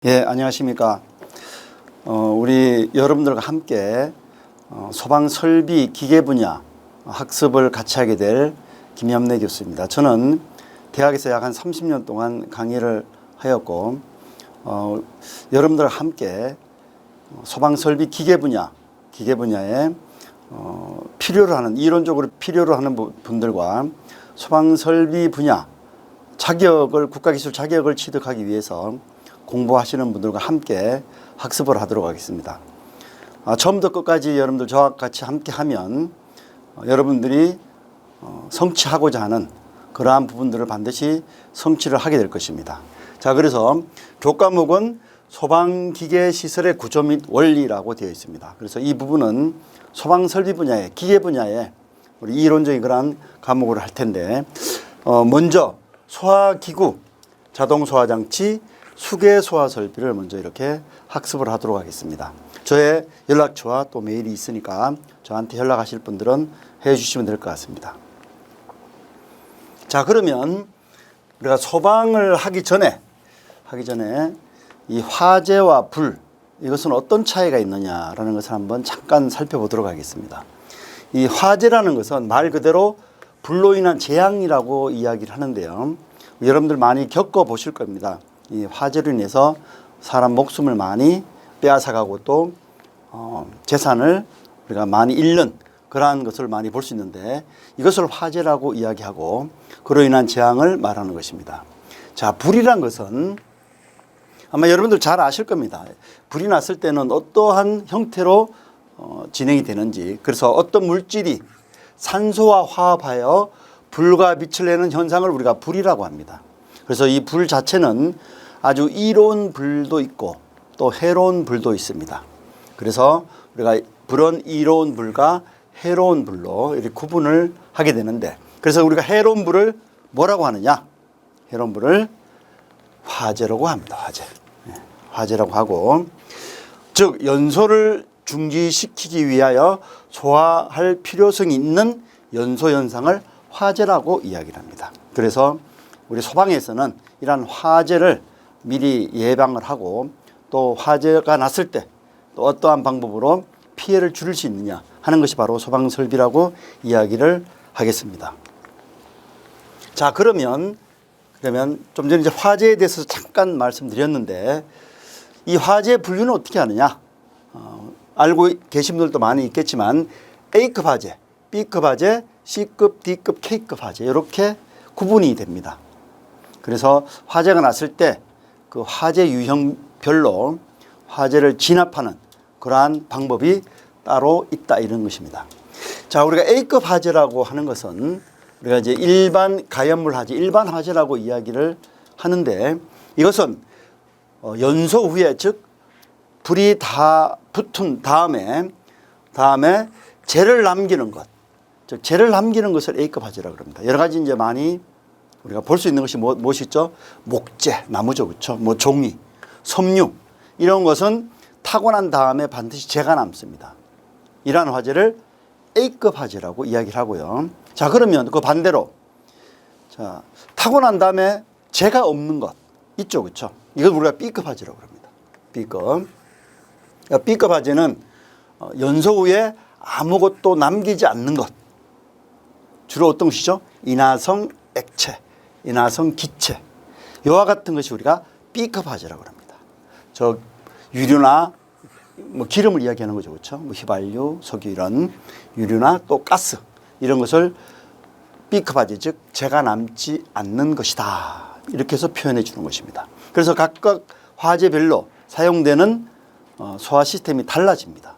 예, 안녕하십니까. 우리 여러분들과 함께 소방 설비 기계 분야 학습을 같이 하게 될 김현래 교수입니다. 저는 대학에서 약 한 30년 동안 강의를 하였고, 여러분들과 함께 소방 설비 기계 분야에 필요로 하는, 이론적으로 필요로 하는 분들과 소방 설비 분야 국가기술 자격을 취득하기 위해서 공부하시는 분들과 함께 학습을 하도록 하겠습니다. 처음부터 끝까지 여러분들 저와 같이 함께 하면 여러분들이 성취하고자 하는 그러한 부분들을 반드시 성취를 하게 될 것입니다. 자, 그래서 교과목은 소방기계시설의 구조 및 원리라고 되어 있습니다. 그래서 이 부분은 소방설비 분야의 기계 분야에 우리 이론적인 그러한 과목을 할 텐데, 먼저 소화기구, 자동소화장치, 수계소화설비를 먼저 이렇게 학습을 하도록 하겠습니다. 저의 연락처와 또 메일이 있으니까 저한테 연락하실 분들은 해주시면 될 것 같습니다. 자, 그러면 우리가 소방을 하기 전에 이 화재와 불, 이것은 어떤 차이가 있느냐라는 것을 한번 잠깐 살펴보도록 하겠습니다. 이 화재라는 것은 말 그대로 불로 인한 재앙이라고 이야기를 하는데요. 여러분들 많이 겪어보실 겁니다. 이 화재로 인해서 사람 목숨을 많이 빼앗아가고 또 재산을 우리가 많이 잃는 그러한 것을 많이 볼 수 있는데, 이것을 화재라고 이야기하고 그로 인한 재앙을 말하는 것입니다. 자, 불이란 것은 아마 여러분들 잘 아실 겁니다. 불이 났을 때는 어떠한 형태로 진행이 되는지, 그래서 어떤 물질이 산소와 화합하여 불과 빛을 내는 현상을 우리가 불이라고 합니다. 그래서 이 불 자체는 아주 이로운 불도 있고 또 해로운 불도 있습니다. 그래서 우리가 불은 이로운 불과 해로운 불로 이렇게 구분을 하게 되는데, 그래서 우리가 해로운 불을 뭐라고 하느냐? 해로운 불을 화재라고 합니다. 화재라고 하고, 즉 연소를 중지시키기 위하여 소화할 필요성이 있는 연소 현상을 화재라고 이야기를 합니다. 그래서 우리 소방에서는 이러한 화재를 미리 예방을 하고, 또 화재가 났을 때 또 어떠한 방법으로 피해를 줄일 수 있느냐 하는 것이 바로 소방설비라고 이야기를 하겠습니다. 자, 그러면 좀 전에 이제 화재에 대해서 잠깐 말씀드렸는데, 이 화재 분류는 어떻게 하느냐? 알고 계신 분들도 많이 있겠지만 A급 화재, B급 화재, C급, D급, K급 화재, 이렇게 구분이 됩니다. 그래서 화재가 났을 때 그 화재 유형별로 화재를 진압하는 그러한 방법이 따로 있다, 이런 것입니다. 자, 우리가 A급 화재라고 하는 것은 우리가 이제 일반 가연물 화재, 일반 화재라고 이야기를 하는데, 이것은 연소 후에, 즉 불이 다 붙은 다음에 재를 남기는 것, 즉 재를 남기는 것을 A급 화재라고 합니다. 여러 가지 이제 많이 우리가 볼 수 있는 것이 무엇이 있죠? 목재, 나무죠, 그렇죠? 뭐 종이, 섬유, 이런 것은 타고 난 다음에 반드시 재가 남습니다. 이러한 화재를 A급 화재라고 이야기를 하고요. 자, 그러면 그 반대로, 자, 타고 난 다음에 재가 없는 것 있죠, 그렇죠? 이걸 우리가 B급 화재라고 합니다. B급. B급 화재는 연소 후에 아무것도 남기지 않는 것. 주로 어떤 것이죠? 인화성 액체, 인화성 기체, 이와 같은 것이 우리가 B급 화재라고 합니다. 저 유류나 뭐 기름을 이야기하는 거죠, 그렇죠? 뭐 휘발유, 석유, 이런 유류나 또 가스, 이런 것을 B급 화재, 즉 재가 남지 않는 것이다, 이렇게 해서 표현해 주는 것입니다. 그래서 각각 화재별로 사용되는 소화 시스템이 달라집니다.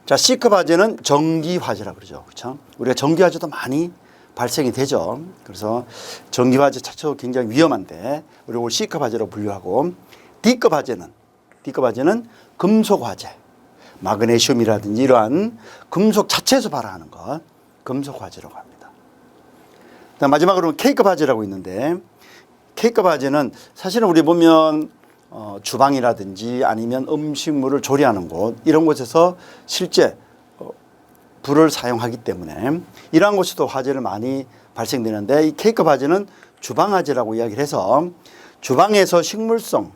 자, C급 화재는 전기 화재라고 그러죠, 그렇죠? 우리가 전기 화재도 많이 발생이 되죠. 그래서 전기 화재 자체도 굉장히 위험한데 우리가 C급 화재로 분류하고, D급 화재는 금속 화재, 마그네슘이라든지 이러한 금속 자체에서 발화하는 것, 금속 화재라고 합니다. 마지막으로 K급 화재라고 있는데, K급 화재는 사실은 우리 보면 주방이라든지 아니면 음식물을 조리하는 곳, 이런 곳에서 실제 불을 사용하기 때문에 이러한 곳에도 화재를 많이 발생되는데, 이 K급 화재는 주방 화재라고 이야기를 해서 주방에서 식물성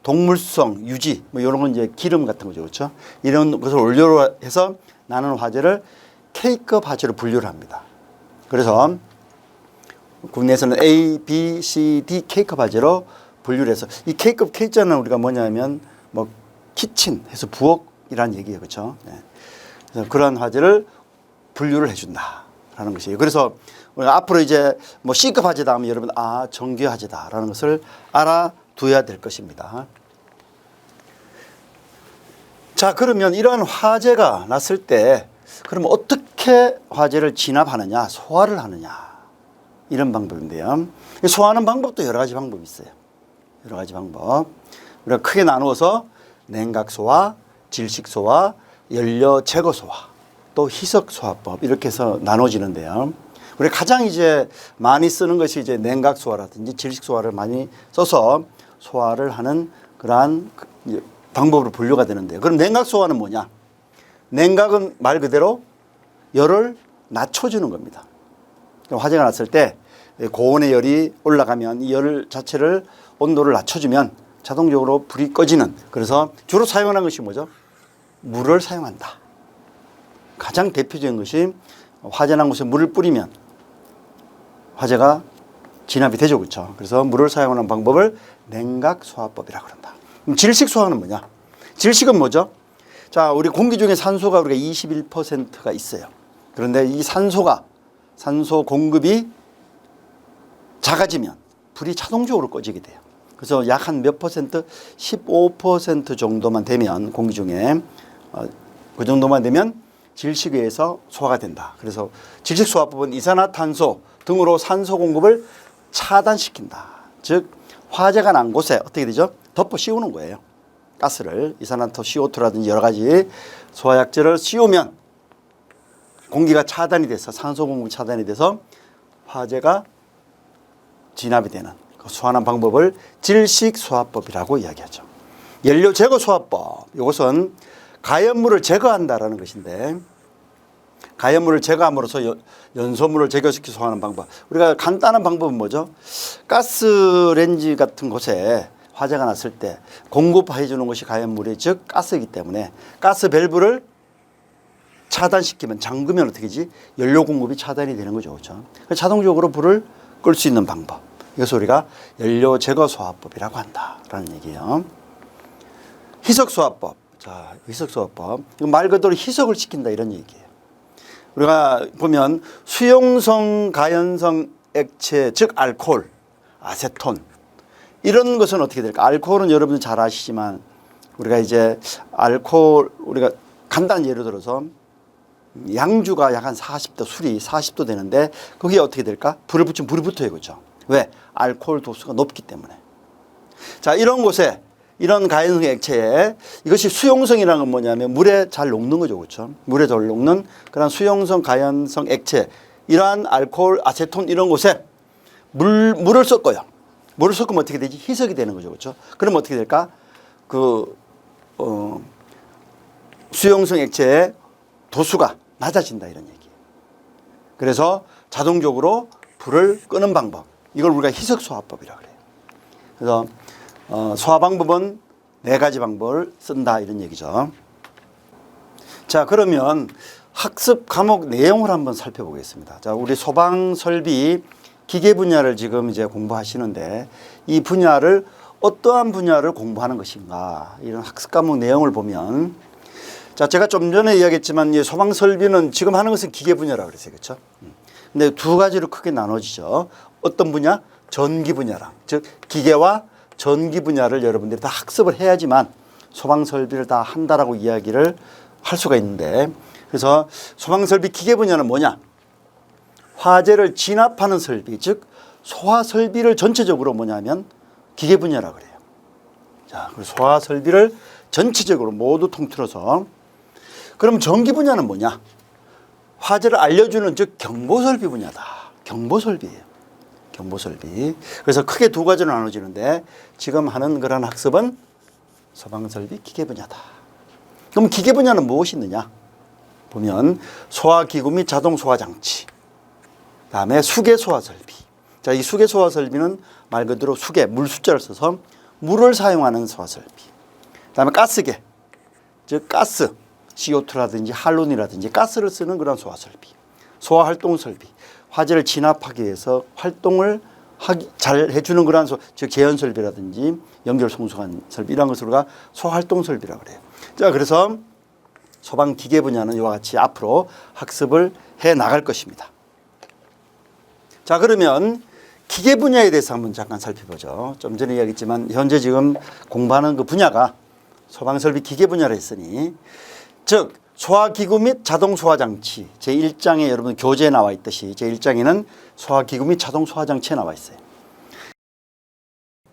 동물성, 유지 뭐 이런 건 이제 기름 같은 거죠. 그렇죠? 이런 것을 원료로 해서 나는 화재를 K급 화재로 분류를 합니다. 그래서 국내에서는 A, B, C, D K급 화재로 분류를 해서 이 K급 K자는 우리가 뭐냐면 뭐 키친 해서 부엌이라는 얘기예요. 그렇죠? 네. 그래서 그러한 화재를 분류를 해준다라는 것이에요. 그래서 우리가 앞으로 이제 뭐 C급 화재다 하면 여러분 정규 화재다라는 것을 알아둬야 될 것입니다. 자, 그러면 이러한 화재가 났을 때 그러면 어떻게 화재를 진압하느냐, 소화를 하느냐 이런 방법인데요. 소화하는 방법도 여러 가지 방법이 있어요. 여러 가지 방법. 우리가 크게 나누어서 냉각소화, 질식소화, 연료 제거소화, 또 희석소화법 이렇게 해서 나눠지는데요. 우리 가장 이제 많이 쓰는 것이 이제 냉각소화라든지 질식소화를 많이 써서 소화를 하는 그러한 방법으로 분류가 되는데요. 그럼 냉각소화는 뭐냐? 냉각은 말 그대로 열을 낮춰주는 겁니다. 화재가 났을 때 고온의 열이 올라가면 이 열 자체를 온도를 낮춰주면 자동적으로 불이 꺼지는, 그래서 주로 사용하는 것이 뭐죠? 물을 사용한다. 가장 대표적인 것이 화재 난 곳에 물을 뿌리면 화재가 진압이 되죠. 그렇죠? 그래서 물을 사용하는 방법을 냉각소화법이라고 그런다. 그럼 질식소화는 뭐냐? 질식은 뭐죠? 자, 우리 공기 중에 산소가 우리가 21%가 있어요. 그런데 이 산소 공급이 작아지면 불이 자동적으로 꺼지게 돼요. 그래서 약 한 몇 퍼센트, 15% 정도만 되면 공기 중에 그 정도만 되면 질식에 의해서 소화가 된다. 그래서 질식소화법은 이산화탄소 등으로 산소 공급을 차단시킨다. 즉 화재가 난 곳에 어떻게 되죠? 덮어 씌우는 거예요. 가스를 이산화탄소 CO2라든지 여러 가지 소화약재를 씌우면 공기가 차단이 돼서 산소 공급이 차단이 돼서 화재가 진압이 되는 그 소환한 방법을 질식소화법이라고 이야기하죠. 연료 제거 소화법, 이것은 가연물을 제거한다라는 것인데, 가연물을 제거함으로써 연소물을 제거시켜 소화하는 방법. 우리가 간단한 방법은 뭐죠? 가스레인지 같은 곳에 화재가 났을 때 공급해 주는 것이 가연물이, 즉 가스이기 때문에 가스 밸브를 차단시키면, 잠그면 어떻게 되지? 연료 공급이 차단이 되는 거죠. 그렇죠? 자동적으로 불을 끌 수 있는 방법. 이것을 우리가 연료 제거 소화법이라고 한다라는 얘기예요. 희석소화법. 자, 희석소화법. 말 그대로 희석을 시킨다 이런 얘기예요. 우리가 보면 수용성 가연성 액체, 즉 알코올, 아세톤 이런 것은 어떻게 될까? 알코올은 여러분 잘 아시지만 우리가 이제 알코올, 우리가 간단한 예를 들어서 양주가 약 한 40도, 술이 40도 되는데 거기에 어떻게 될까? 불을 붙이면 불이 붙어요. 그렇죠? 왜? 알코올 도수가 높기 때문에. 자, 이런 곳에, 이런 가연성 액체에 이것이 수용성이라는 건 뭐냐면 물에 잘 녹는 거죠. 그렇죠? 물에 잘 녹는 그런 수용성 가연성 액체, 이러한 알코올, 아세톤 이런 곳에 물을 섞어요. 물을 섞으면 어떻게 되지? 희석이 되는 거죠. 그렇죠? 그럼 어떻게 될까? 수용성 액체의 도수가 낮아진다 이런 얘기예요. 그래서 자동적으로 불을 끄는 방법, 이걸 우리가 희석소화법이라고 그래요. 그래서 소화 방법은 4가지 방법을 쓴다 이런 얘기죠. 자, 그러면 학습 과목 내용을 한번 살펴보겠습니다. 자, 우리 소방 설비 기계 분야를 지금 이제 공부하시는데 이 분야를 어떠한 분야를 공부하는 것인가, 이런 학습 과목 내용을 보면, 자, 제가 좀 전에 이야기했지만 이 소방 설비는 지금 하는 것은 기계 분야라고 그랬어요. 그렇죠? 근데 2가지로 크게 나눠지죠. 어떤 분야? 전기 분야랑, 즉 기계와 전기 분야를 여러분들이 다 학습을 해야지만 소방 설비를 다 한다라고 이야기를 할 수가 있는데, 그래서 소방 설비 기계 분야는 뭐냐? 화재를 진압하는 설비, 즉 소화 설비를 전체적으로 뭐냐면 기계 분야라고 그래요. 자, 그래서 소화 설비를 전체적으로 모두 통틀어서. 그럼 전기 분야는 뭐냐? 화재를 알려주는, 즉 경보설비 분야다. 경보설비예요. 경보설비. 그래서 크게 2가지로 나눠지는데 지금 하는 그런 학습은 소방설비 기계 분야다. 그럼 기계 분야는 무엇이 있느냐? 보면 소화기구 및 자동소화장치, 그다음에 수계소화설비. 자, 이 수계소화설비는 말 그대로 수계, 물 숫자를 써서 물을 사용하는 소화 설비. 그다음에 가스계, 즉 가스, CO2라든지 할론이라든지 가스를 쓰는 그런 소화 설비. 소화 활동 설비. 화재를 진압하기 위해서 활동을 잘 해주는 그런 즉 제연 설비라든지 연결 송수관 설비 이런 것을 우리가 소화 활동 설비라고 그래요. 자, 그래서 소방 기계 분야는 이와 같이 앞으로 학습을 해 나갈 것입니다. 자, 그러면 기계 분야에 대해서 한번 잠깐 살펴보죠. 좀 전에 이야기했지만 현재 지금 공부하는 그 분야가 소방설비 기계 분야로 했으니, 즉 소화기구 및 자동소화장치 제1장에 여러분 교재에 나와 있듯이 제1장에는 소화기구 및 자동소화장치에 나와 있어요.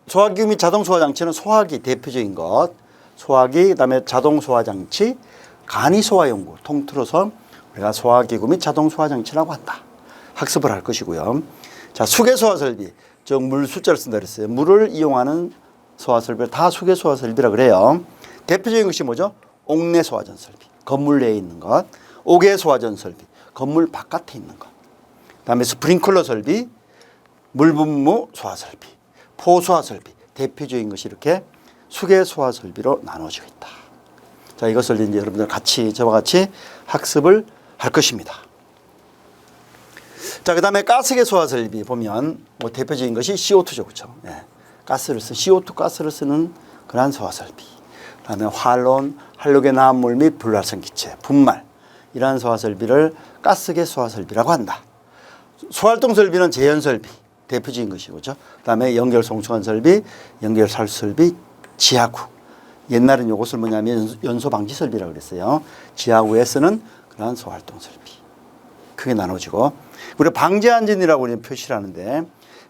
소화기구 및 자동소화장치는 소화기 대표적인 것, 소화기, 그다음에 자동소화장치, 간이소화용구, 통틀어서 우리가 소화기구 및 자동소화장치라고 한다. 학습을 할 것이고요. 자, 수계소화설비, 즉 물 숫자를 쓴다 그랬어요. 물을 이용하는 소화설비를 다 수계소화설비라고 그래요. 대표적인 것이 뭐죠? 옥내소화전설비, 건물 내에 있는 것. 옥외소화전설비, 건물 바깥에 있는 것. 그다음에 스프링클러 설비, 물분무 소화설비, 포소화설비, 대표적인 것이 이렇게 수계소화설비로 나눠지고 있다. 자, 이것을 이제 여러분들 같이 저와 같이 학습을 할 것입니다. 자, 그다음에 가스계 소화설비 보면 뭐 대표적인 것이 CO2죠, 그렇죠? 예. CO2 가스를 쓰는 그러한 소화설비. 그다음에 활론, 한류계나물 및 불활성 기체, 분말 이러한 소화설비를 가스계 소화설비라고 한다. 소활동 설비는 제연 설비 대표적인 것이고, 그렇죠? 그다음에 연결 송수관 설비, 연결 살수 설비, 지하구. 옛날엔 이것을 뭐냐면 연소 방지 설비라고 그랬어요. 지하구에 쓰는 그러한 소활동 설비. 크게 나눠지고, 우리가 방제 안전이라고 표시를 하는데,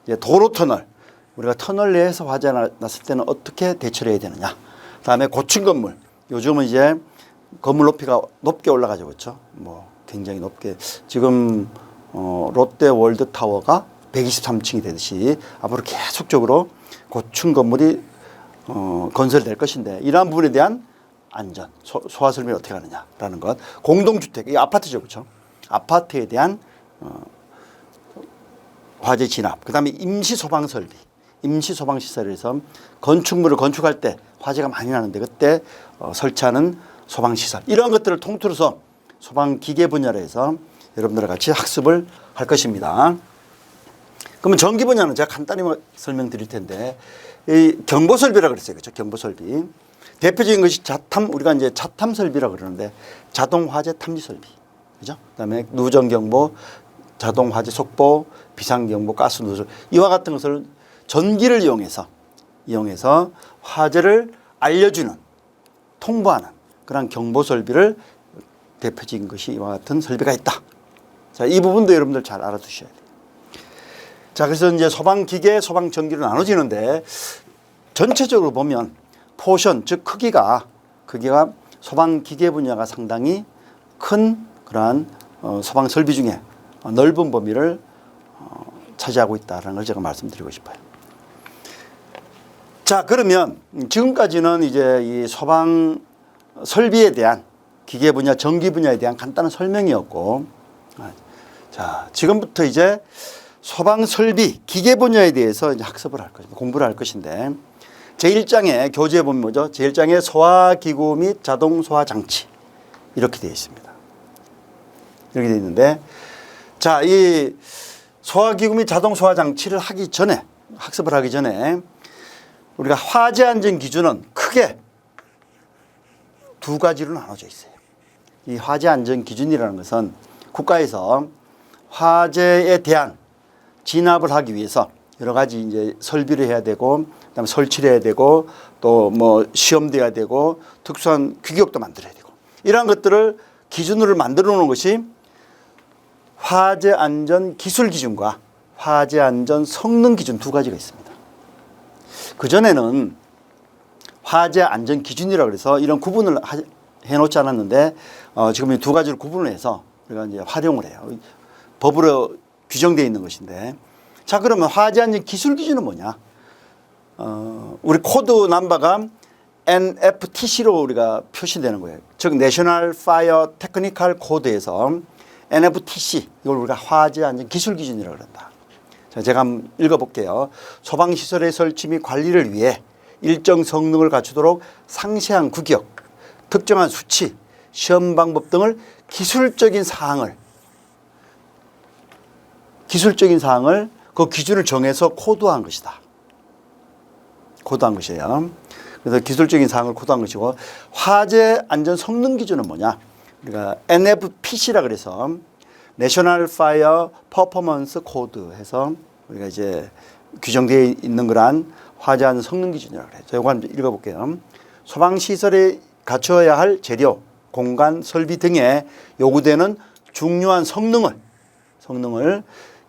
이제 도로 터널, 우리가 터널 내에서 화재가 났을 때는 어떻게 대처를 해야 되느냐. 그다음에 고층 건물, 요즘은 이제 건물 높이가 높게 올라가죠, 그렇죠? 뭐 굉장히 높게 지금 롯데 월드 타워가 123층이 되듯이 앞으로 계속적으로 고층 건물이 건설될 것인데, 이러한 부분에 대한 안전, 소화 설비를 어떻게 하느냐라는 것. 공동주택, 이 아파트죠, 그렇죠? 아파트에 대한 화재 진압. 그다음에 임시 소방 설비, 임시 소방 시설에서 건축물을 건축할 때 화재가 많이 나는데 그때 설치하는 소방 시설, 이러한 것들을 통틀어서 소방 기계 분야로 해서 여러분들과 같이 학습을 할 것입니다. 그러면 전기 분야는 제가 간단히 설명드릴 텐데, 이 경보 설비라고 그랬어요, 그렇죠? 경보 설비. 대표적인 것이 자탐, 우리가 이제 자탐 설비라고 그러는데 자동 화재 탐지 설비, 그죠? 그다음에 누전 경보, 자동 화재 속보, 비상 경보, 가스 누설, 이와 같은 것을 전기를 이용해서 화재를 알려주는, 통보하는 그런 경보 설비를 대표적인 것이 이와 같은 설비가 있다. 자, 이 부분도 여러분들 잘 알아두셔야 돼요. 자, 그래서 이제 소방기계, 소방전기로 나눠지는데, 전체적으로 보면 포션, 즉 크기가 소방기계 분야가 상당히 큰 그러한 소방설비 중에 넓은 범위를 차지하고 있다는 걸 제가 말씀드리고 싶어요. 자, 그러면 지금까지는 이제 이 소방 설비에 대한 기계 분야, 전기 분야에 대한 간단한 설명이었고, 자, 지금부터 이제 소방 설비, 기계 분야에 대해서 이제 학습을 할 것입니다. 공부를 할 것인데, 제1장에 교재에 보면 뭐죠? 제1장에 소화기구 및 자동소화장치 이렇게 되어 있습니다. 이렇게 되어 있는데, 자, 이 소화기구 및 자동소화장치를 하기 전에, 학습을 하기 전에 우리가 화재 안전 기준은 크게 두 가지로 나눠져 있어요. 이 화재 안전 기준이라는 것은 국가에서 화재에 대한 진압을 하기 위해서 여러 가지 이제 설비를 해야 되고, 그다음에 설치를 해야 되고, 또 뭐 시험도 해야 되고, 특수한 규격도 만들어야 되고, 이러한 것들을 기준으로 만들어 놓은 것이 화재 안전 기술 기준과 화재 안전 성능 기준 두 가지가 있습니다. 그전에는 화재 안전 기준이라고 해서 이런 구분을 해놓지 않았는데, 지금 이 두 가지를 구분을 해서 우리가 이제 활용을 해요. 법으로 규정되어 있는 것인데, 자, 그러면 화재 안전 기술 기준은 뭐냐? 우리 코드 넘버가 NFTC로 우리가 표시되는 거예요. 즉 National Fire Technical Code에서 NFTC, 이걸 우리가 화재 안전 기술 기준이라고 그런다. 자, 제가 한번 읽어볼게요. 소방시설의 설치 및 관리를 위해 일정 성능을 갖추도록 상세한 규격, 특정한 수치, 시험 방법 등을 기술적인 사항을 그 기준을 정해서 코드한 것이다. 코드한 것이에요. 그래서 기술적인 사항을 코드한 것이고, 화재 안전 성능 기준은 뭐냐? 우리가 NFPC라 그래서 National Fire Performance Code 해서 우리가 이제 규정되어 있는 그러한 화재 안전 성능 기준이라고 그래요. 이거 한번 읽어볼게요. 소방시설에 갖춰야 할 재료, 공간, 설비 등에 요구되는 중요한 성능을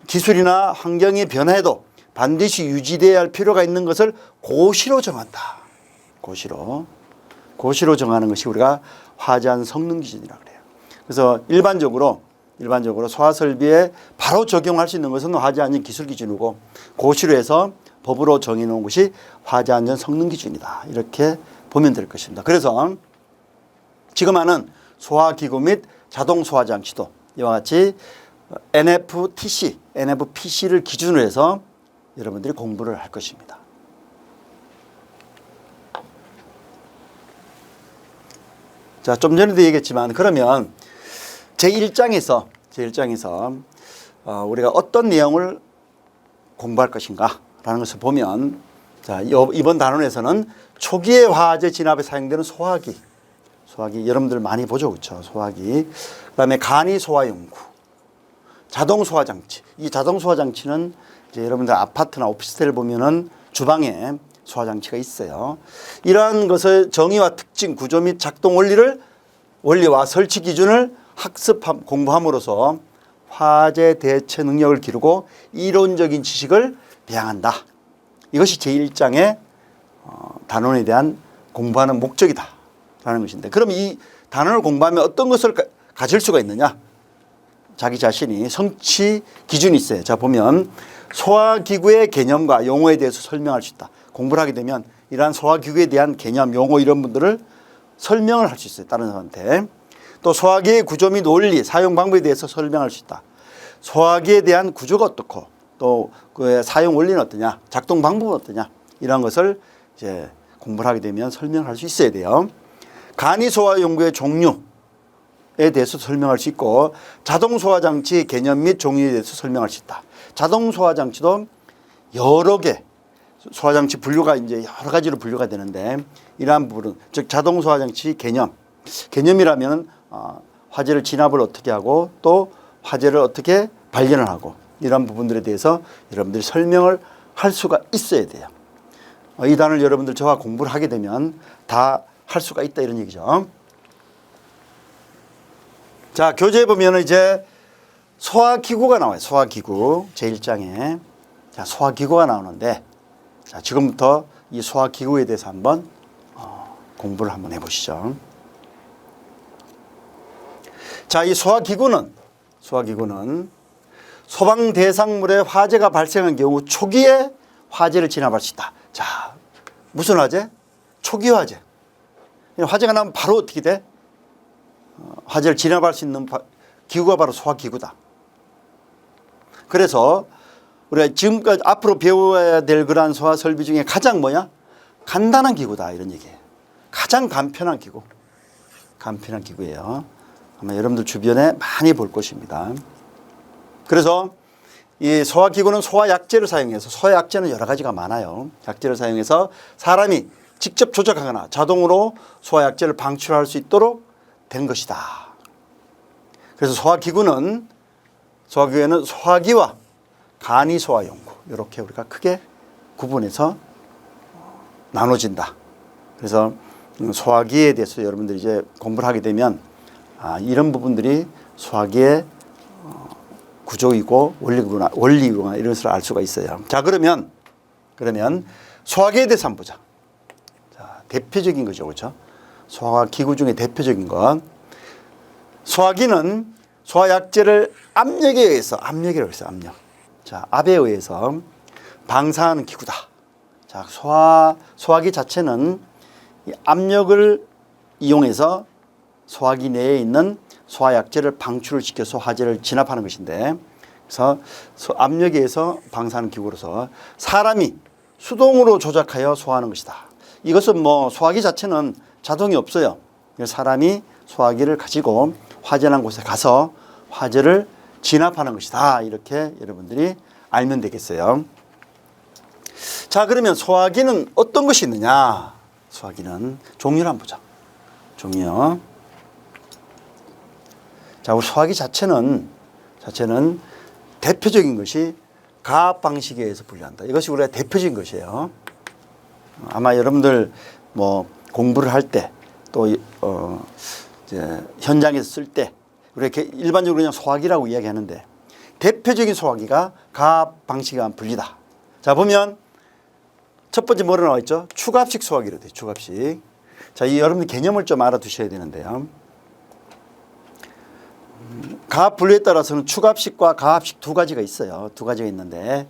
기술이나 환경이 변화해도 반드시 유지되어야 할 필요가 있는 것을 고시로 정한다. 고시로 정하는 것이 우리가 화재 안전 성능 기준이라고 그래요. 그래서 일반적으로 소화 설비에 바로 적용할 수 있는 것은 화재 안전 기술 기준이고, 고시로 해서 법으로 정해 놓은 것이 화재 안전 성능 기준이다. 이렇게 보면 될 것입니다. 그래서 지금 하는 소화기구 및 자동 소화 장치도 이와 같이 NFPC를 기준으로 해서 여러분들이 공부를 할 것입니다. 자, 좀 전에도 얘기했지만, 그러면 제1장에서 우리가 어떤 내용을 공부할 것인가 라는 것을 보면, 자, 이번 단원에서는 초기의 화재 진압에 사용되는 소화기 여러분들 많이 보죠, 그렇죠? 소화기. 그다음에 간이 소화 연구, 자동 소화 장치. 이 자동 소화 장치는 이제 여러분들 아파트나 오피스텔 보면은 주방에 소화 장치가 있어요. 이러한 것의 정의와 특징, 구조 및 작동 원리와 설치 기준을 공부함으로써 화재 대처 능력을 기르고 이론적인 지식을 배양한다. 이것이 제1장의 단원에 대한 공부하는 목적이다 라는 것인데, 그럼 이 단원을 공부하면 어떤 것을 가질 수가 있느냐? 자기 자신이 성취 기준이 있어요. 자, 보면 소화기구의 개념과 용어에 대해서 설명할 수 있다. 공부를 하게 되면 이러한 소화기구에 대한 개념, 용어 이런 분들을 설명을 할 수 있어요. 다른 사람한테. 또 소화기의 구조 및 원리, 사용 방법에 대해서 설명할 수 있다. 소화기에 대한 구조가 어떻고 또 그 사용 원리는 어떠냐, 작동 방법은 어떠냐, 이런 것을 이제 공부를 하게 되면 설명할 수 있어야 돼요. 간이 소화 연구의 종류에 대해서 설명할 수 있고, 자동 소화 장치 개념 및 종류에 대해서 설명할 수 있다. 자동 소화 장치도 여러 개 소화 장치 분류가 이제 여러 가지로 분류가 되는데, 이러한 부분, 즉 자동 소화 장치 개념이라면 화재를 진압을 어떻게 하고 또 화재를 어떻게 발견을 하고, 이런 부분들에 대해서 여러분들이 설명을 할 수가 있어야 돼요. 이 단을 여러분들 저와 공부를 하게 되면 다 할 수가 있다, 이런 얘기죠. 자, 교재에 보면 이제 소화기구가 나와요. 소화기구 제1장에. 자, 소화기구가 나오는데, 자, 지금부터 이 소화기구에 대해서 한번 공부를 한번 해보시죠. 자, 이 소화기구는 소방 대상물에 화재가 발생한 경우 초기에 화재를 진압할 수 있다. 자, 무슨 화재? 초기 화재. 화재가 나면 바로 어떻게 돼? 화재를 진압할 수 있는 기구가 바로 소화기구다. 그래서 우리가 지금까지 앞으로 배워야 될 그러한 소화 설비 중에 가장 간단한 기구다, 이런 얘기예요. 가장 간편한 기구예요. 아마 여러분들 주변에 많이 볼 것입니다. 그래서 이 소화기구는 소화약제를 사용해서, 소화약제는 여러 가지가 많아요. 약제를 사용해서 사람이 직접 조작하거나 자동으로 소화약제를 방출할 수 있도록 된 것이다. 그래서 소화기구에는 소화기와 간이 소화 연구, 이렇게 우리가 크게 구분해서 나눠진다. 그래서 소화기에 대해서 여러분들이 이제 공부를 하게 되면 이런 부분들이 소화기의 구조이고 원리구나 이런 것을 알 수가 있어요. 자, 그러면 소화기에 대해서 한번 보자. 자, 대표적인 거죠, 그렇죠? 소화기구 중에 대표적인 건, 소화기는 소화약제를 압력에 의해서. 자, 압에 의해서 방사하는 기구다. 자, 소화기 자체는 이 압력을 이용해서 소화기 내에 있는 소화약제를 방출을 시켜서 화재를 진압하는 것인데, 그래서 압력에 의해서 방사하는 기구로서 사람이 수동으로 조작하여 소화하는 것이다. 이것은 뭐 소화기 자체는 자동이 없어요. 사람이 소화기를 가지고 화재난 곳에 가서 화재를 진압하는 것이다. 이렇게 여러분들이 알면 되겠어요. 자, 그러면 소화기는 어떤 것이 있느냐? 소화기는 종류를 한번 보자. 종류. 자, 우리 소화기 자체는 대표적인 것이 가압 방식에 의해서 분류한다. 이것이 우리가 대표적인 것이에요. 아마 여러분들 뭐 공부를 할 때 또 이제 현장에서 쓸 때 우리가 일반적으로 그냥 소화기라고 이야기하는데 대표적인 소화기가 가압 방식에 의한 분리다. 자, 보면 첫 번째 뭐로 나와 있죠? 추가압식 소화기로 돼요. 추가압식. 자, 이 여러분들 개념을 좀 알아두셔야 되는데요. 가압 분류에 따라서는 추가압식과 가압식 두 가지가 있어요. 두 가지가 있는데,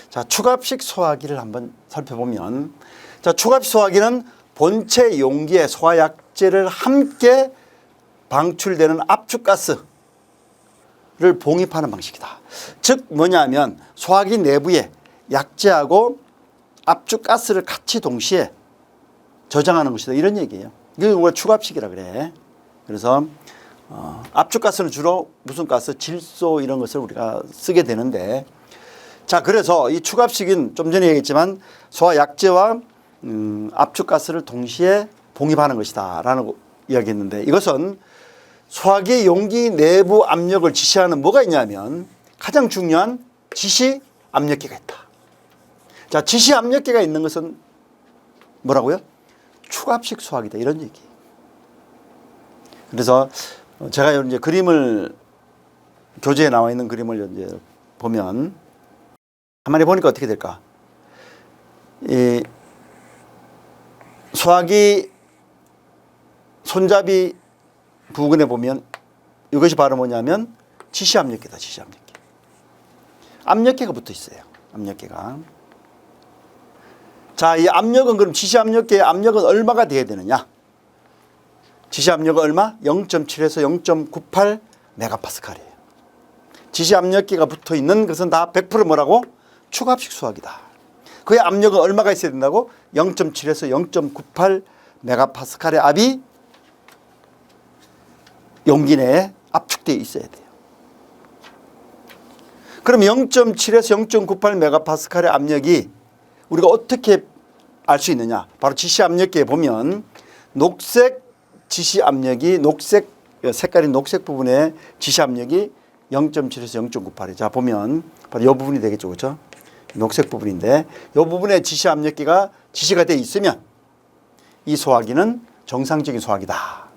자, 추가압식 소화기를 한번 살펴보면, 자, 추가압식 소화기는 본체 용기에 소화약재를 함께 방출되는 압축가스를 봉입하는 방식이다. 즉 뭐냐면 소화기 내부에 약재하고 압축가스를 같이 동시에 저장하는 것이다. 이런 얘기예요. 이걸 우리가 추가압식이라 그래. 그래서 압축가스는 주로 무슨 가스? 질소 이런 것을 우리가 쓰게 되는데, 자, 그래서 이 추가압식은 좀 전에 얘기했지만 소화약재와 압축가스를 동시에 봉입하는 것이다 라는 이야기했는데, 이것은 소화기 용기 내부 압력을 지시하는 뭐가 있냐면 가장 중요한 지시 압력계가 있다. 자, 지시 압력계가 있는 것은 뭐라고요? 추가압식 소화기다. 이런 얘기. 그래서 제가 이제 그림을 교재에 나와 있는 그림을 이제 보면 가만히 보니까 어떻게 될까? 이 소화기 손잡이 부근에 보면 이것이 바로 뭐냐면 지시 압력계다. 지시 압력계. 압력계가 붙어 있어요. 압력계가. 자, 이 압력은 그럼 지시 압력계의 압력은 얼마가 돼야 되느냐? 지시 압력은 얼마? 0.7에서 0.98 메가파스칼이에요. 지시 압력계가 붙어 있는 것은 다 100% 뭐라고? 추가압식 소화기다. 그의 압력은 얼마가 있어야 된다고? 0.7에서 0.98 메가파스칼의 압이 용기 내에 압축되어 있어야 돼요. 그럼 0.7에서 0.98 메가파스칼의 압력이 우리가 어떻게 알 수 있느냐? 바로 지시 압력계에 보면 녹색 지시 압력이 녹색 색깔이 녹색 부분에 지시 압력이 0.7에서 0.98이에요. 자, 보면 바로 이 부분이 되겠죠. 그렇죠? 녹색 부분인데 이 부분에 지시 압력계가 지시가 되어 있으면 이 소화기는 정상적인 소화기다.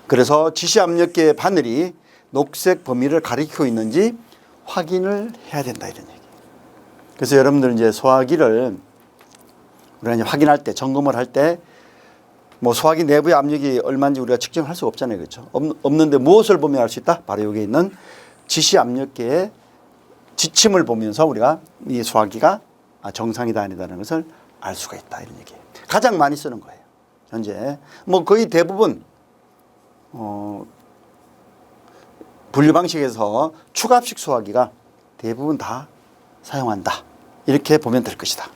그래서 지시 압력계의 바늘이 녹색 범위를 가리키고 있는지 확인을 해야 된다. 이런 얘기. 그래서 여러분들 이제 소화기를 우리가 이제 확인할 때, 점검을 할 때 뭐 소화기 내부의 압력이 얼마인지 우리가 측정할 수가 없잖아요. 그렇죠? 없는데 무엇을 보면 알 수 있다? 바로 여기 있는 지시 압력계의 지침을 보면서 우리가 이 소화기가 정상이다 아니다라는 것을 알 수가 있다. 이런 얘기예요. 가장 많이 쓰는 거예요. 현재 뭐 거의 대부분 분류 방식에서 추가압식 소화기가 대부분 다 사용한다. 이렇게 보면 될 것이다.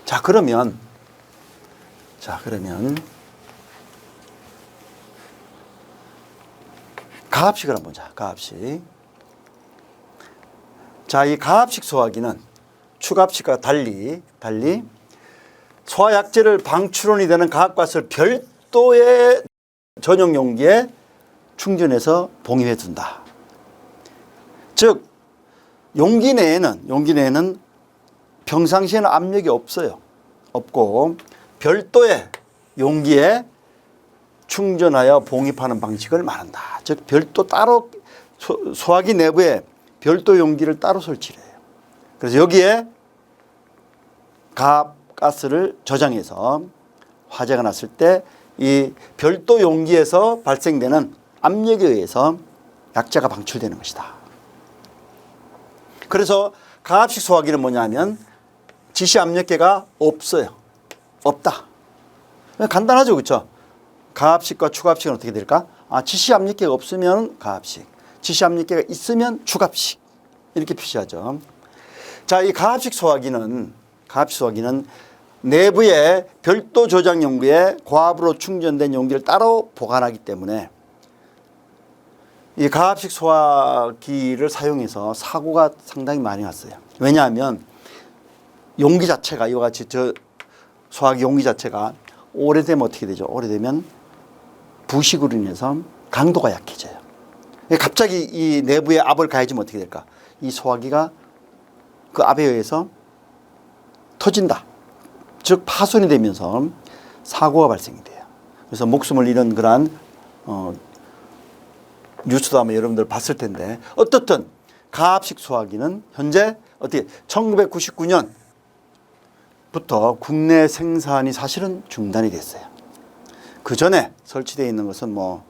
자, 그러면 가압식을 한번 보자. 가압식. 자, 이 가압식 소화기는 추가압식과 달리 소화약재를 방출원이 되는 가압가스를 별도의 전용 용기에 충전해서 봉입해 둔다. 즉 용기 내에는 평상시에는 압력이 없고 별도의 용기에 충전하여 봉입하는 방식을 말한다. 즉 별도 따로 소화기 내부에 별도 용기를 따로 설치를 해요. 그래서 여기에 가스를 저장해서 화재가 났을 때 이 별도 용기에서 발생되는 압력에 의해서 약재가 방출되는 것이다. 그래서 가압식 소화기는 뭐냐면 지시 압력계가 없다. 간단하죠. 그렇죠? 가압식과 추가압식은 어떻게 될까? 지시 압력계가 없으면 가압식, 지시 압력계가 있으면 추가압식 이렇게 표시하죠. 자, 이 가압식 소화기는 가압식 소화기는 내부에 별도 저장 용기에 고압으로 충전된 용기를 따로 보관하기 때문에 이 가압식 소화기를 사용해서 사고가 상당히 많이 났어요. 왜냐하면 용기 자체가 이와 같이 소화기 용기 자체가 오래되면 어떻게 되죠? 오래되면 부식으로 인해서 강도가 약해져요. 갑자기 이 내부에 압을 가해주면 어떻게 될까? 이 소화기가 그 압에 의해서 터진다. 즉 파손이 되면서 사고가 발생이 돼요. 그래서 목숨을 잃은 그러한 뉴스도 아마 여러분들 봤을 텐데 어떻든 가압식 소화기는 현재 어떻게 1999년부터 국내 생산이 사실은 중단이 됐어요. 그 전에 설치되어 있는 것은 뭐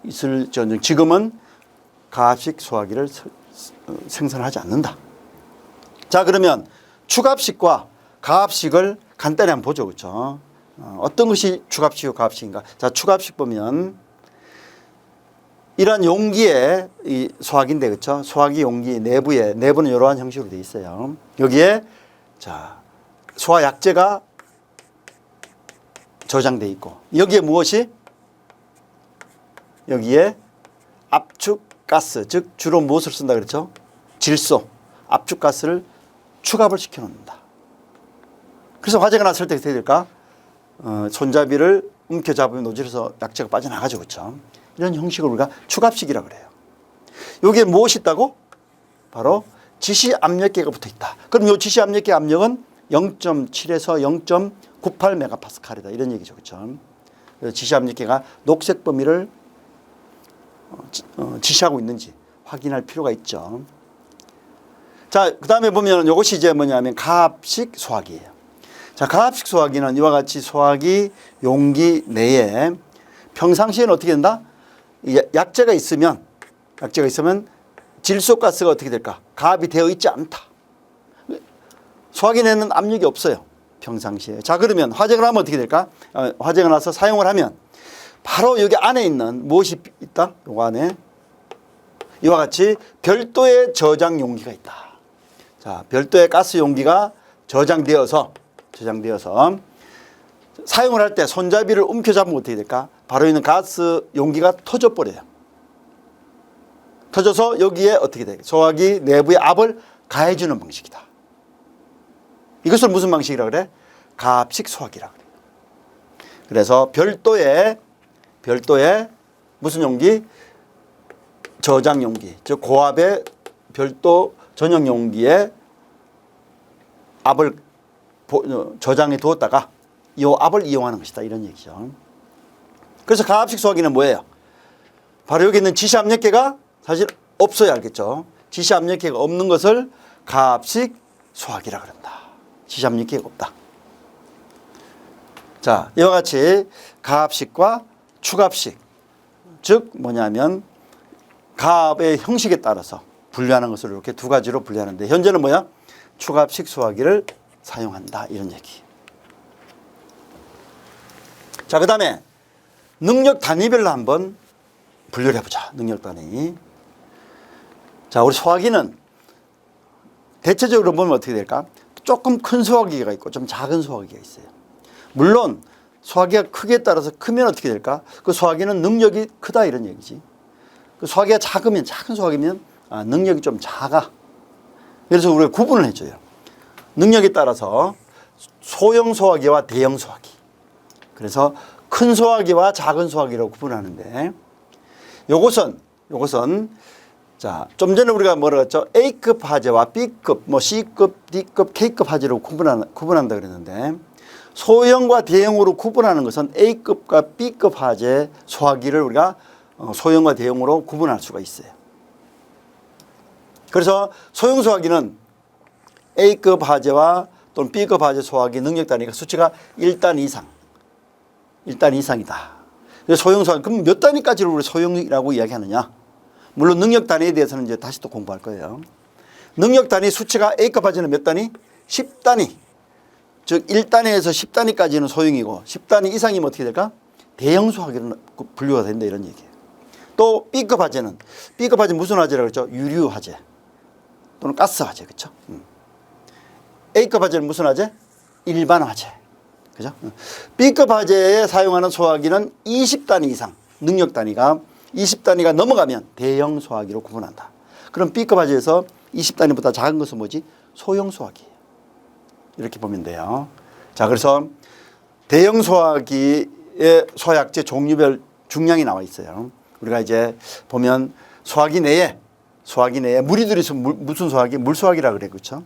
있을지언정 지금은 가압식 소화기를 생산하지 않는다. 자, 그러면 축압식과 가압식을 간단히 한번 보죠. 그렇죠? 어떤 것이 축압식이고 가압식인가? 자, 축압식 보면 이러한 용기에 이 소화기인데 그렇죠? 소화기 용기 내부는 이러한 형식으로 되어 있어요. 여기에 자, 소화 약재가 저장돼 있고 여기에 무엇이? 여기에 압축가스, 즉 주로 무엇을 쓴다 그랬죠? 질소, 압축가스를 축압을 시켜놓는다. 그래서 화재가 났을 때 어떻게 될까? 손잡이를 움켜잡으면 노즐에서 약재가 빠져나가죠. 그렇죠? 이런 형식을 우리가 축압식이라고 그래요. 여기에 무엇이 있다고? 바로 지시압력계가 붙어 있다. 그럼 이 지시압력계 압력은 0.7에서 0.98 메가파스칼이다. 이런 얘기죠. 그렇죠? 지시압력계가 녹색 범위를 지시하고 있는지 확인할 필요가 있죠. 자, 그 다음에 보면 이것이 이제 뭐냐면 가압식 소화기예요. 자, 가압식 소화기는 이와 같이 소화기 용기 내에 평상시에는 어떻게 된다? 약재가 있으면 질소가스가 어떻게 될까? 가압이 되어 있지 않다. 소화기 내는 압력이 없어요. 평상시에. 자, 그러면 화재가 나면 어떻게 될까? 화재가 나서 사용을 하면 바로 여기 안에 있는 무엇이 있다? 요거 안에 이와 같이 별도의 저장 용기가 있다. 자, 별도의 가스 용기가 저장되어서 사용을 할 때 손잡이를 움켜잡으면 어떻게 될까? 바로 있는 가스 용기가 터져버려요. 터져서 여기에 어떻게 돼? 소화기 내부의 압을 가해주는 방식이다. 이것을 무슨 방식이라고 그래? 가압식 소화기라고 그래. 그래서 별도의 무슨 용기? 저장 용기. 즉 고압의 별도 전용 용기에 압을 저장해 두었다가 이 압을 이용하는 것이다. 이런 얘기죠. 그래서 가압식 소화기는 뭐예요? 바로 여기 있는 지시압력계가 사실 없어야 알겠죠. 지시압력계가 없는 것을 가압식 소화기라 그런다. 지시압력계가 없다. 자, 이와 같이 가압식과 축압식, 즉 뭐냐면 가압의 형식에 따라서 분류하는 것을 이렇게 두 가지로 분류하는데 현재는 뭐야? 축압식 소화기를 사용한다. 이런 얘기. 자, 그 다음에 능력 단위별로 한번 분류를 해보자. 능력 단위. 자, 우리 소화기는 대체적으로 보면 어떻게 될까? 조금 큰 소화기가 있고 좀 작은 소화기가 있어요. 물론 소화기가 크기에 따라서 크면 어떻게 될까? 그 소화기는 능력이 크다 이런 얘기지. 그 소화기가 작은 소화기면 능력이 좀 작아. 그래서 우리가 구분을 해줘요. 능력에 따라서 소형 소화기와 대형 소화기. 그래서 큰 소화기와 작은 소화기라고 구분하는데 요것은 자, 좀 전에 우리가 뭐라고 했죠? A급 화재와 B급, 뭐 C급, D급, K급 화재로 구분한다 그랬는데 소형과 대형으로 구분하는 것은 A급과 B급 화재 소화기를 우리가 소형과 대형으로 구분할 수가 있어요. 그래서 소형 소화기는 A급 화재와 또는 B급 화재 소화기 능력 단위가 수치가 1단 이상이다. 소형 소화기, 그럼 몇 단위까지를 우리 소형이라고 이야기하느냐? 물론 능력 단위에 대해서는 이제 다시 또 공부할 거예요. 능력 단위 수치가 A급 화재는 몇 단위? 10단위. 즉 1단위에서 10단위까지는 소형이고 10단위 이상이면 어떻게 될까? 대형 소화기로 분류가 된다 이런 얘기예요. 또 B급 화재는 무슨 화재라고 그랬죠? 유류 화재 또는 가스 화재. 그렇죠? A급 화재는 무슨 화재? 일반 화재. 그죠? B급 화재에 사용하는 소화기는 20단위 이상, 능력 단위가 20단위가 넘어가면 대형 소화기로 구분한다. 그럼 B급 화재에서 20단위보다 작은 것은 뭐지? 소형 소화기. 이렇게 보면 돼요. 자, 그래서 대형 소화기의 소화약재 종류별 중량이 나와 있어요. 우리가 이제 보면 소화기 내에 물이 들어있으면 무슨 소화기? 물소화기라 그래. 그렇죠?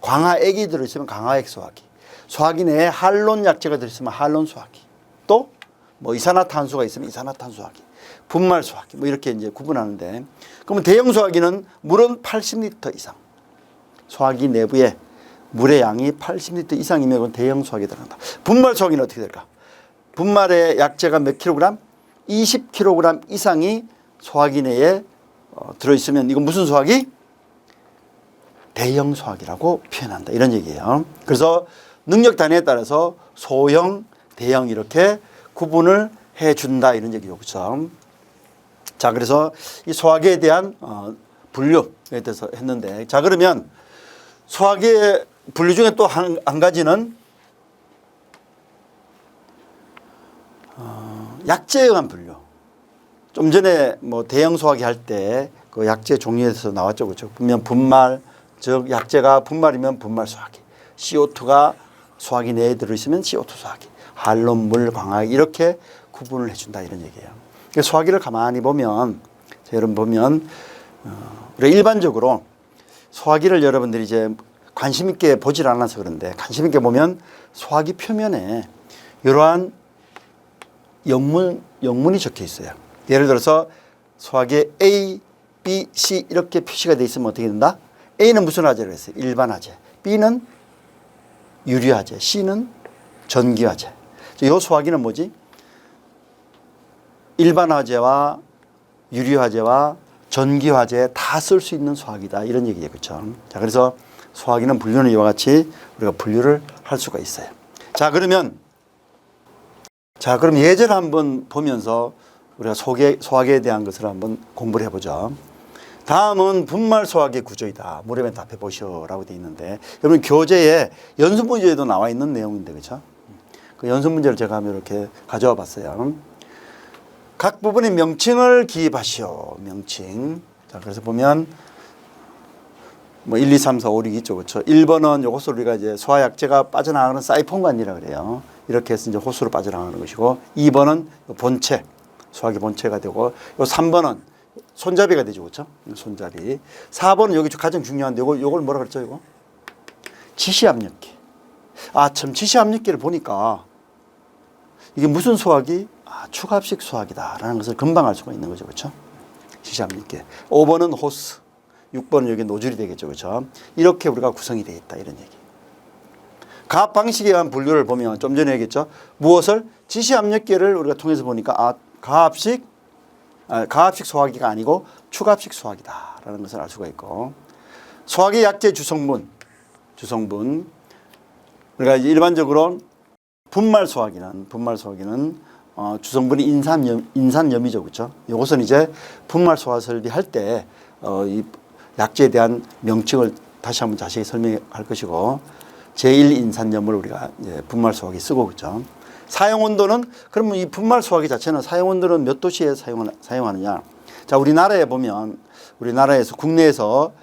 광화액이 들어있으면 광화액 소화기. 소화기 내에 할론 약재가 들어있으면 할론 소화기. 또 뭐 이산화탄소가 있으면 이산화탄소 소화기. 분말 소화기. 뭐 이렇게 이제 구분하는데, 그러면 대형 소화기는 물은 80리터 이상. 소화기 내부에 물의 양이 80리터 이상이면 그건 대형 소화기에 들어간다. 분말 소화기는 어떻게 될까? 분말의 약재가 몇 킬로그램? 20kg 이상이 소화기 내에 들어있으면 이건 무슨 소화기? 대형 소화기라고 표현한다. 이런 얘기예요. 그래서 능력 단위에 따라서 소형, 대형 이렇게 구분을 해준다. 이런 얘기죠. 그렇죠? 자, 그래서 이 소화기에 대한 분류에 대해서 했는데, 자, 그러면 소화기의 분류 중에 또 한 가지는 약재에 의한 분류. 좀 전에 뭐 대형 소화기 할 때 그 약재 종류에서 나왔죠. 그렇죠? 보면 분말, 즉 약재가 분말이면 분말 소화기, CO2가 소화기 내에 들어있으면 CO2 소화기, 할론, 물, 광화액 이렇게 구분을 해준다. 이런 얘기예요. 소화기를 가만히 보면, 여러분 보면 우리가 일반적으로 소화기를 여러분들이 이제 관심 있게 보질 않아서 그런데, 관심 있게 보면 소화기 표면에 이러한 영문이 적혀 있어요. 예를 들어서 소화기에 A, B, C 이렇게 표시가 돼 있으면 어떻게 된다? A는 무슨 화재를 했어요? 일반 화재. B는 유리 화재. C는 전기 화재. 이 소화기는 뭐지? 일반 화재와 유리 화재와 전기 화재에 다 쓸 수 있는 소화기다. 이런 얘기예요. 그렇죠? 자, 그래서 소화기는 분류는 이와 같이 우리가 분류를 할 수가 있어요. 자, 그럼 예제를 한번 보면서 우리가 소화기에 대한 것을 한번 공부를 해보죠. 다음은 분말 소화기 구조이다. 물음에 답해 보시오라고 되어 있는데, 여러분 교재에 연습 문제에도 나와 있는 내용인데, 그렇죠? 그 연습 문제를 제가 한번 이렇게 가져와 봤어요. 각 부분의 명칭을 기입하시오. 명칭. 자, 그래서 보면 뭐 1, 2, 3, 4, 5, 6 있죠. 그렇죠? 1번은 요것을 우리가 이제 소화약재가 빠져나가는 사이폰관이라 그래요. 이렇게 해서 이제 호수로 빠져나가는 것이고, 2번은 본체, 소화기 본체가 되고, 요 3번은 손잡이가 되죠. 그렇죠? 손잡이. 4번은 여기 가장 중요한데, 요걸 뭐라 그랬죠? 이거? 지시압력계. 아, 참, 지시압력계를 보니까 이게 무슨 소화기? 아, 추가압식 소화기다라는 것을 금방 알 수가 있는 거죠. 그렇죠? 지시압력계. 5번은 호스. 6번은 여기 노즐이 되겠죠. 그렇죠? 이렇게 우리가 구성이 되어 있다. 이런 얘기. 가압 방식에 의한 분류를 보면 좀 전에 얘기했죠. 무엇을? 지시압력계를 우리가 통해서 보니까 가압식 소화기가 아니고 추가압식 소화기다라는 것을 알 수가 있고, 소화기 약재 주성분. 우리가 일반적으로 분말 소화기는 주성분이 인산염이죠. 그렇죠? 이것은 이제 분말 소화 설비 할 때 이 약재에 대한 명칭을 다시 한번 자세히 설명할 것이고, 제1인산염을 우리가 이제 분말 소화기 쓰고, 그렇죠? 사용 온도는, 그러면 이 분말 소화기 자체는 사용 온도는 몇 도씨에 사용하느냐? 자, 우리나라에 보면, 우리나라에서 국내에서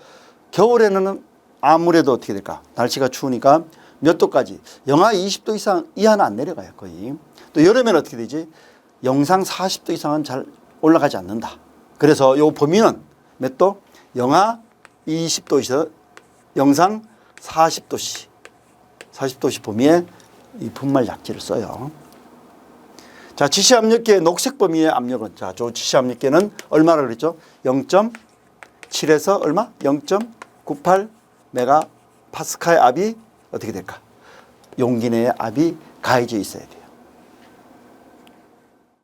겨울에는 아무래도 어떻게 될까? 날씨가 추우니까 몇 도까지? 영하 20도 이하는 안 내려가요, 거의. 또 여름에는 어떻게 되지? 영상 40도 이상은 잘 올라가지 않는다. 그래서 요 범위는 몇 도? 영하 20도에서 영상 40도씨 범위에 이 분말 약재를 써요. 자, 지시압력계의 녹색 범위의 압력은, 자, 저 지시압력계는 얼마라 그랬죠? 0.7에서 얼마? 0.98 메가파스칼의 압이 어떻게 될까? 용기 내에 압이 가해져 있어야 돼요.